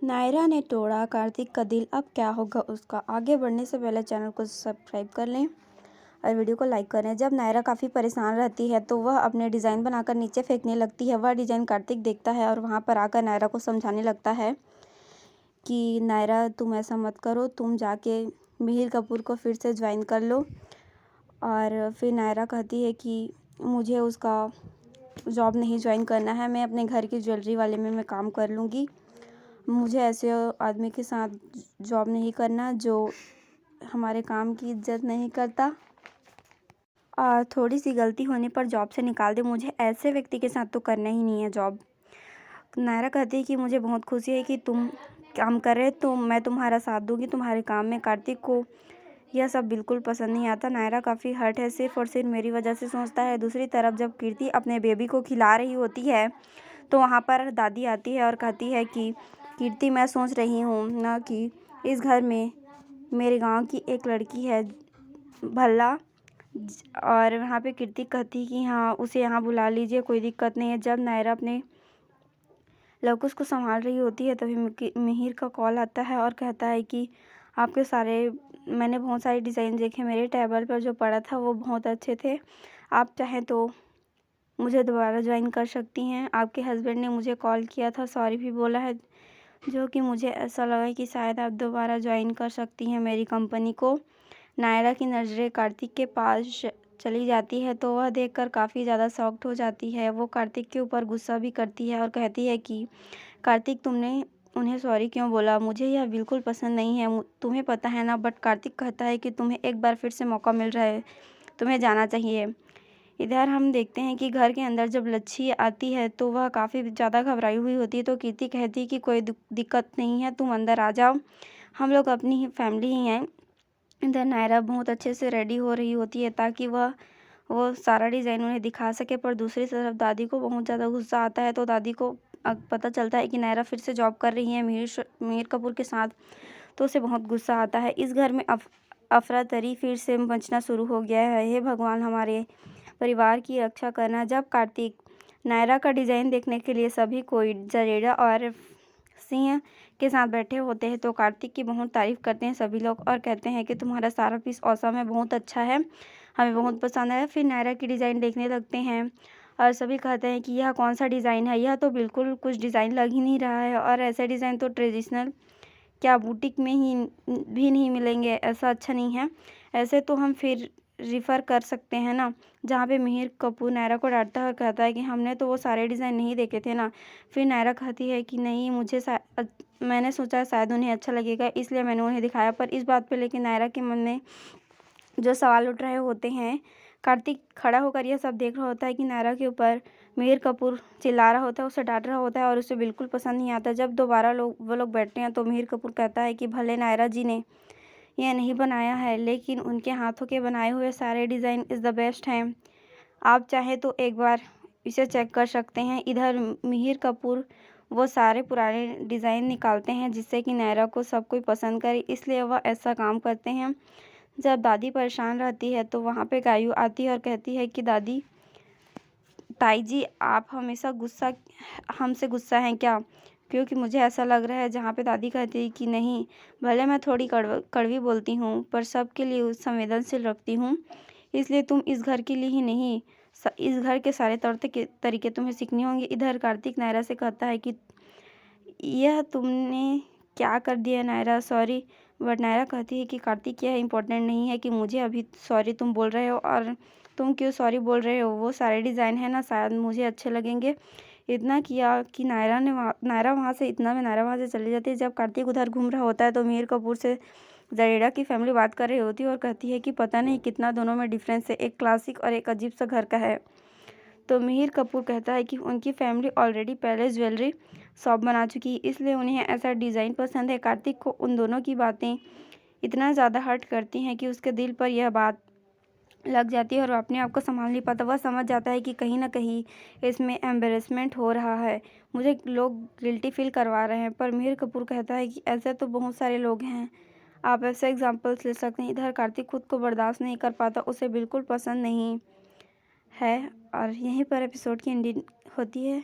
नायरा ने तोड़ा कार्तिक का दिल, अब क्या होगा उसका। आगे बढ़ने से पहले चैनल को सब्सक्राइब कर लें और वीडियो को लाइक करें। जब नायरा काफ़ी परेशान रहती है तो वह अपने डिज़ाइन बनाकर नीचे फेंकने लगती है। वह डिज़ाइन कार्तिक देखता है और वहां पर आकर नायरा को समझाने लगता है कि नायरा तुम ऐसा मत करो, तुम जाके मिहिर कपूर को फिर से ज्वाइन कर लो। और फिर नायरा कहती है कि मुझे उसका जॉब नहीं ज्वाइन करना है, मैं अपने घर की ज्वेलरी वाले में मैं काम कर लूँगी। मुझे ऐसे आदमी के साथ जॉब नहीं करना जो हमारे काम की इज्जत नहीं करता और थोड़ी सी गलती होने पर जॉब से निकाल दे। मुझे ऐसे व्यक्ति के साथ तो करना ही नहीं है जॉब। नायरा कहती है कि मुझे बहुत खुशी है कि तुम काम कर रहे, तो मैं तुम्हारा साथ दूंगी तुम्हारे काम में। कार्तिक को यह सब बिल्कुल पसंद नहीं आता। नायरा काफ़ी हर्ट है, सिर्फ और सिर्फ मेरी वजह से सोचता है। दूसरी तरफ जब कीर्ति अपने बेबी को खिला रही होती है तो वहाँ पर दादी आती है और कहती है कि कीर्ति, मैं सोच रही हूँ ना कि इस घर में मेरे गांव की एक लड़की है भल्ला, और वहाँ पे कीर्ति कहती कि हाँ उसे यहाँ बुला लीजिए, कोई दिक्कत नहीं है। जब नायरा अपने लवकुश को संभाल रही होती है तभी मिहिर का कॉल आता है और कहता है कि मैंने बहुत सारे डिज़ाइन देखे, मेरे टेबल पर जो पड़ा था वो बहुत अच्छे थे, आप चाहें तो मुझे दोबारा ज्वाइन कर सकती हैं। आपके हस्बैंड ने मुझे कॉल किया था, सॉरी भी बोला है, जो कि मुझे ऐसा लगा कि शायद आप दोबारा ज्वाइन कर सकती हैं मेरी कंपनी को। नायरा की नज़रें कार्तिक के पास चली जाती है तो वह देखकर काफ़ी ज़्यादा शॉक्ड हो जाती है। वो कार्तिक के ऊपर गुस्सा भी करती है और कहती है कि कार्तिक, तुमने उन्हें सॉरी क्यों बोला, मुझे यह बिल्कुल पसंद नहीं है, तुम्हें पता है ना। बट कार्तिक कहता है कि तुम्हें एक बार फिर से मौका मिल रहा है, तुम्हें जाना चाहिए। इधर हम देखते हैं कि घर के अंदर जब लच्छी आती है तो वह काफ़ी ज़्यादा घबराई हुई होती है। तो कीर्ति कहती है कि कोई दिक्कत नहीं है, तुम अंदर आ जाओ, हम लोग अपनी ही फैमिली ही हैं। इधर नायरा बहुत अच्छे से रेडी हो रही होती है ताकि वो सारा डिज़ाइन उन्हें दिखा सके। पर दूसरी तरफ दादी को बहुत ज़्यादा गुस्सा आता है। तो दादी को पता चलता है कि नायरा फिर से जॉब कर रही है मिहिर कपूर के साथ, तो उसे बहुत गुस्सा आता है। इस घर में अफरा तरी फिर से मचना शुरू हो गया है। हे भगवान, हमारे परिवार की रक्षा करना। जब कार्तिक नायरा का डिज़ाइन देखने के लिए सभी कोई जरेडा और सिंह के साथ बैठे होते हैं तो कार्तिक की बहुत तारीफ़ करते हैं सभी लोग और कहते हैं कि तुम्हारा सारा पीस औसम है, बहुत अच्छा है, हमें बहुत पसंद आया। फिर नायरा की डिज़ाइन देखने लगते हैं और सभी कहते हैं कि यह कौन सा डिज़ाइन है, यह तो बिल्कुल कुछ डिज़ाइन लग ही नहीं रहा है, और ऐसे डिज़ाइन तो ट्रेडिशनल क्या बुटीक में ही भी नहीं मिलेंगे, ऐसा अच्छा नहीं है। ऐसे तो हम फिर रिफ़र कर सकते हैं ना। जहाँ पे मिहिर कपूर नायरा को डांटता है और कहता है कि हमने तो वो सारे डिज़ाइन नहीं देखे थे ना। फिर नायरा कहती है कि नहीं, मैंने सोचा शायद उन्हें अच्छा लगेगा, इसलिए मैंने उन्हें दिखाया। पर इस बात पे लेकिन नायरा के मन में जो सवाल उठ रहे होते हैं, कार्तिक खड़ा होकर यह सब देख रहा होता है कि नायरा के ऊपर मिहिर कपूर चिल्ला रहा होता है, उसे डांट रहा होता है और उसे बिल्कुल पसंद नहीं आता। जब दोबारा वो लोग बैठते हैं तो मिहिर कपूर कहता है कि भले नायरा जी ने यह नहीं बनाया है, लेकिन उनके हाथों के बनाए हुए सारे डिज़ाइन इज़ द बेस्ट हैं, आप चाहें तो एक बार इसे चेक कर सकते हैं। इधर मिहिर कपूर वो सारे पुराने डिज़ाइन निकालते हैं जिससे कि नायरा को सब कोई पसंद करे, इसलिए वह ऐसा काम करते हैं। जब दादी परेशान रहती है तो वहाँ पे गायू आती है और कहती है कि दादी, ताई जी, आप हमेशा हमसे गुस्सा हैं क्या? क्योंकि मुझे ऐसा लग रहा है। जहाँ पे दादी कहती है कि नहीं, भले मैं थोड़ी कड़वी बोलती हूँ पर सबके लिए संवेदनशील रखती हूँ, इसलिए तुम इस घर के लिए ही नहीं, इस घर के सारे तौर तरीके तुम्हें सीखने होंगे। इधर कार्तिक नायरा से कहता है कि यह तुमने क्या कर दिया नायरा, सॉरी। बट नायरा कहती है कि कार्तिक, यह इम्पोर्टेंट नहीं है कि मुझे अभी सॉरी तुम बोल रहे हो, और तुम क्यों सॉरी बोल रहे हो, वो सारे डिज़ाइन है ना, शायद मुझे अच्छे लगेंगे। इतना किया कि नायरा वहाँ से चली जाती है। जब कार्तिक उधर घूम रहा होता है तो मिहिर कपूर से जडेजा की फैमिली बात कर रही होती है और कहती है कि पता नहीं कितना दोनों में डिफरेंस है, एक क्लासिक और एक अजीब सा घर का है। तो मिहिर कपूर कहता है कि उनकी फैमिली ऑलरेडी पहले ज्वेलरी शॉप बना चुकी है, इसलिए उन्हें ऐसा डिज़ाइन पसंद है। कार्तिक को उन दोनों की बातें इतना ज़्यादा हर्ट करती हैं कि उसके दिल पर यह बात लग जाती है और वो अपने आप को संभाल नहीं पाता। वह समझ जाता है कि कहीं ना कहीं इसमें एम्बेरसमेंट हो रहा है, मुझे लोग गिल्टी फील करवा रहे हैं। पर मिहिर कपूर कहता है कि ऐसे तो बहुत सारे लोग हैं, आप ऐसे एग्जाम्पल्स ले सकते हैं। इधर कार्तिक खुद को बर्दाश्त नहीं कर पाता, उसे बिल्कुल पसंद नहीं है। और यहीं पर एपिसोड की एंडिंग होती है।